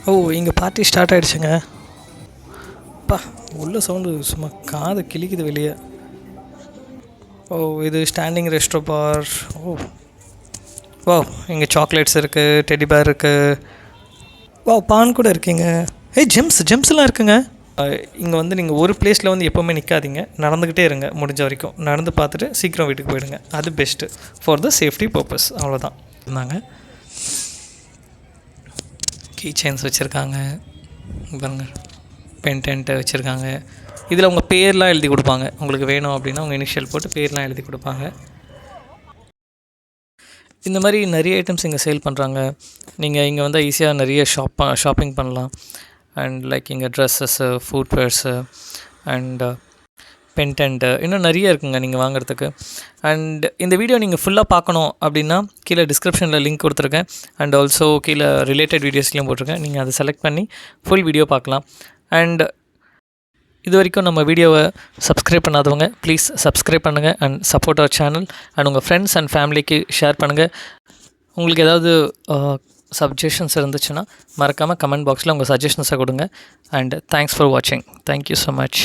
ஓ, இங்கே party start ஆகிடுச்சுங்க. அப்பா, உள்ள சவுண்டு சும்மா காது கிழிக்குது வெளியே. ஓ, இது ஸ்டாண்டிங் ரெஸ்ட்ரோ பார். ஓ வா, இங்கே சாக்லேட்ஸ் இருக்குது, டெடி பேர் இருக்குது. வா, பான் கூட இருக்கீங்க. ஏய், ஜெம்ஸ்லாம் இருக்குங்க. இங்கே வந்து நீங்கள் ஒரு பிளேஸில் வந்து எப்போவுமே நிற்காதீங்க, நடந்துக்கிட்டே இருங்க. முடிஞ்ச வரைக்கும் நடந்து பார்த்துட்டு சீக்கிரம் வீட்டுக்கு போயிடுங்க. அது best for the safety purpose. அவ்வளோதான் இருந்தாங்க. கீ செயின்ஸ் வச்சுருக்காங்க பாருங்க, பென்டென்ட்டு வச்சுருக்காங்க. இதில் உங்கள் பேர்லாம் எழுதி கொடுப்பாங்க. உங்களுக்கு வேணும் அப்படின்னா உங்கள் இனிஷியல் போட்டு பேர்லாம் எழுதி கொடுப்பாங்க. இந்த மாதிரி நிறைய ஐட்டம்ஸ் இங்கே சேல் பண்ணுறாங்க. நீங்கள் இங்கே வந்து ஈஸியாக நிறைய ஷாப்பிங் பண்ணலாம். அண்ட் லைக் இங்கே ட்ரெஸ்ஸஸ்ஸு, ஃபுட்வேர்ஸு அண்ட் பென்டென்ட்டு இன்னும் நிறைய இருக்குங்க நீங்கள் வாங்குறதுக்கு. அண்ட் இந்த வீடியோ நீங்கள் ஃபுல்லாக பார்க்கணும் அப்படின்னா கீழே டிஸ்கிரிப்ஷனில் லிங்க் கொடுத்துருக்கேன். அண்ட் ஆல்சோ கீழே ரிலேட்டட் வீடியோஸ்லையும் போட்டிருக்கேன். நீங்கள் அதை செலக்ட் பண்ணி ஃபுல் வீடியோ பார்க்கலாம். அண்ட் இது வரைக்கும் நம்ம வீடியோவை சப்ஸ்கிரைப் பண்ணாதவங்க ப்ளீஸ் சப்ஸ்கிரைப் பண்ணுங்கள் and support our channel. And உங்கள் ஃப்ரெண்ட்ஸ் அண்ட் ஃபேமிலிக்கு ஷேர் பண்ணுங்கள். உங்களுக்கு ஏதாவது சஜஷன்ஸ் இருந்துச்சுன்னா மறக்காமல் கமெண்ட் பாக்ஸில் உங்கள் சஜஷன்ஸை கொடுங்க. அண்ட் தேங்க்ஸ் ஃபார் வாட்சிங். Thank you so much.